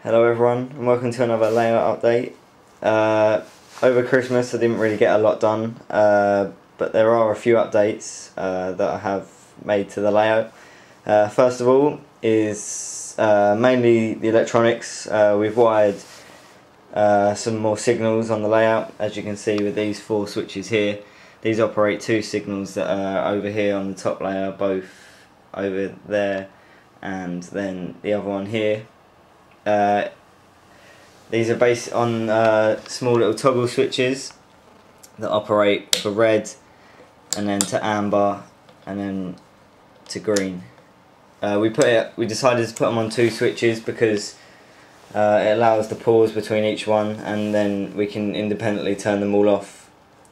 Hello everyone and welcome to another layout update. Over Christmas I didn't really get a lot done, but there are a few updates that I have made to the layout. First of all is mainly the electronics. We've wired some more signals on the layout, as you can see with these 4 switches here. These operate 2 signals that are over here on the top layer, both over there and then the other one here. These are based on small little toggle switches that operate for red and then to amber and then to green. We decided to put them on 2 switches because it allows the pause between each one, and then we can independently turn them all off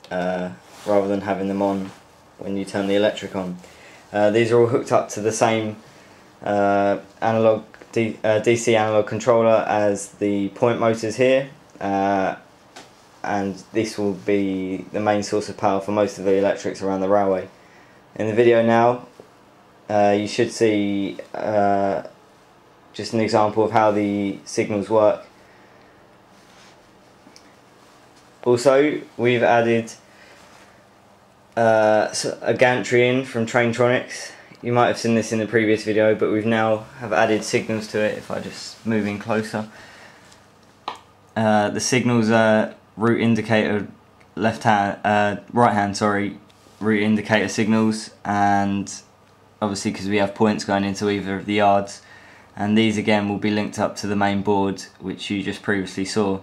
rather than having them on when you turn the electric on. These are all hooked up to the same DC analog controller as the point motors here, and this will be the main source of power for most of the electrics around the railway. In the video now you should see just an example of how the signals work. Also, we've added a gantry in from Traintronics. You might have seen this in the previous video, but we've now have added signals to it. If I just move in closer, the signals are route indicator right hand route indicator signals, and obviously because we have points going into either of the yards, and these again will be linked up to the main board which you just previously saw.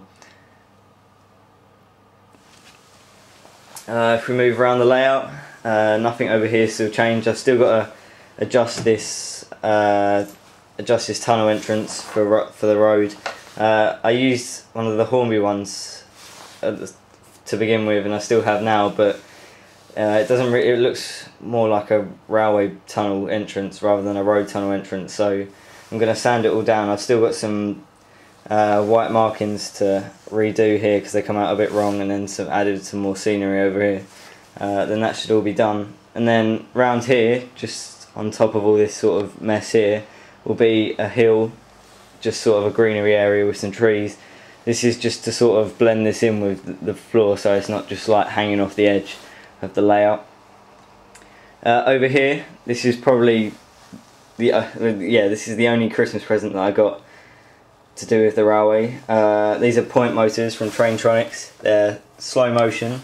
If we move around the layout, nothing over here still changed. I've still got to adjust this tunnel entrance for the road. I used one of the Hornby ones to begin with, and I still have now, but it looks more like a railway tunnel entrance rather than a road tunnel entrance, so I'm going to sand it all down. I've still got some white markings to redo here because they come out a bit wrong, and then added some more scenery over here. Then that should all be done, and then round here, just on top of all this sort of mess here, will be a hill, just sort of a greenery area with some trees. This is just to sort of blend this in with the floor, so it's not just like hanging off the edge of the layout. Over here, this is probably this is the only Christmas present that I got to do with the railway. These are point motors from Traintronics. They're slow motion,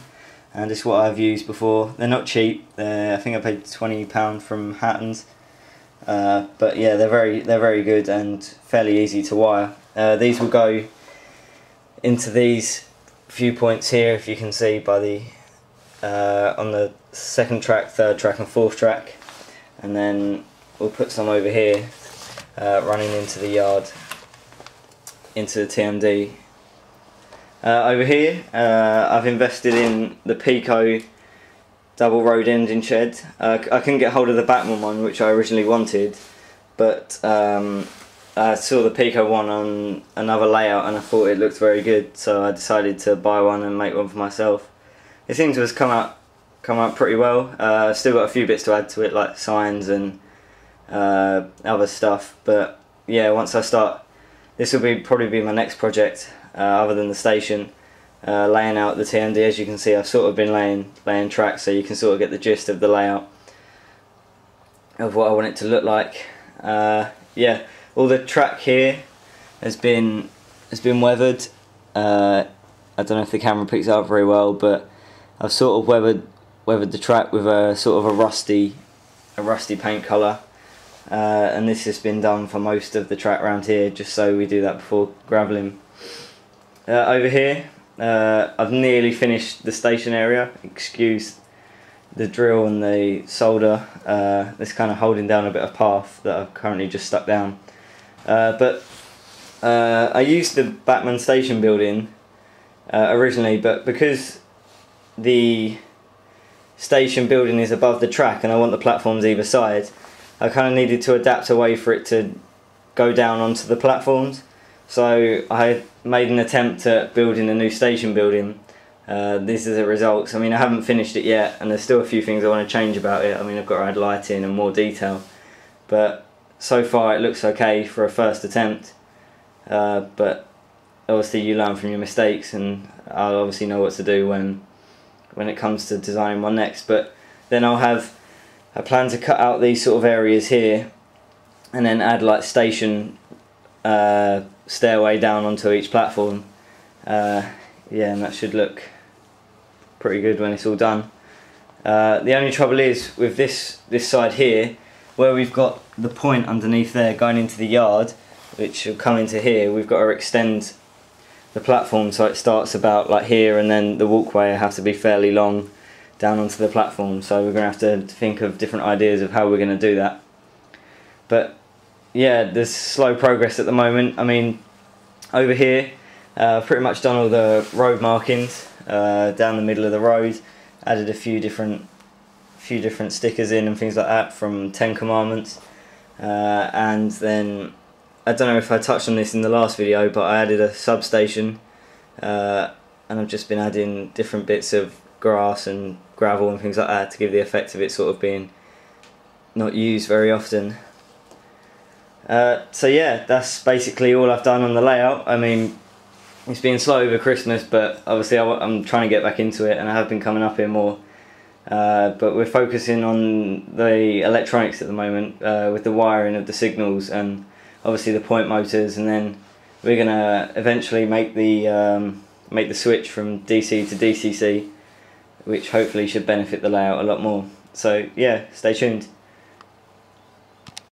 and it's what I've used before. They're not cheap. I think I paid £20 from Hatton's, but yeah, they're very good and fairly easy to wire. These will go into these few points here, if you can see by the on the 2nd track, 3rd track and 4th track, and then we'll put some over here running into the yard, into the TMD. Over here I've invested in the Pico double road engine shed. I couldn't get hold of the Batman one which I originally wanted, but I saw the Pico one on another layout and I thought it looked very good, so I decided to buy one and make one for myself. It seems to have come out pretty well. I've still got a few bits to add to it, like signs and other stuff, but yeah, once I start, this will probably be my next project, other than the station, laying out the TMD. As you can see, I've sort of been laying tracks, so you can sort of get the gist of the layout of what I want it to look like. Yeah, all the track here has been weathered. I don't know if the camera picks it up very well, but I've sort of weathered the track with a sort of a rusty paint colour. And this has been done for most of the track around here, just so we do that before gravelling. Over here, I've nearly finished the station area. Excuse the drill and the solder. It's kind of holding down a bit of path that I've currently just stuck down. But I used the Batman station building originally, but because the station building is above the track and I want the platforms either side, I kind of needed to adapt a way for it to go down onto the platforms. So I made an attempt at building a new station building. This is the results. I mean, I haven't finished it yet, and there's still a few things I want to change about it. I mean, I've got to add lighting and more detail, but so far it looks okay for a first attempt. but obviously you learn from your mistakes, and I'll obviously know what to do when it comes to designing one next. But then I plan to cut out these sort of areas here and then add like station stairway down onto each platform. Yeah, and that should look pretty good when it's all done. The only trouble is with this side here, where we've got the point underneath there going into the yard, which will come into here, we've got to extend the platform so it starts about like here, and then the walkway will have to be fairly long down onto the platform, so we're going to have to think of different ideas of how we're going to do that. But yeah, there's slow progress at the moment. I mean, over here I've pretty much done all the road markings down the middle of the road, added a few different stickers in and things like that from 10 Commandments, and then I don't know if I touched on this in the last video, but I added a substation, and I've just been adding different bits of grass and gravel and things like that to give the effect of it sort of being not used very often. So yeah, that's basically all I've done on the layout. I mean, it's been slow over Christmas, but obviously I'm trying to get back into it, and I have been coming up here more. But we're focusing on the electronics at the moment, with the wiring of the signals and obviously the point motors, and then we're gonna eventually make the switch from DC to DCC, which hopefully should benefit the layout a lot more. So yeah, stay tuned.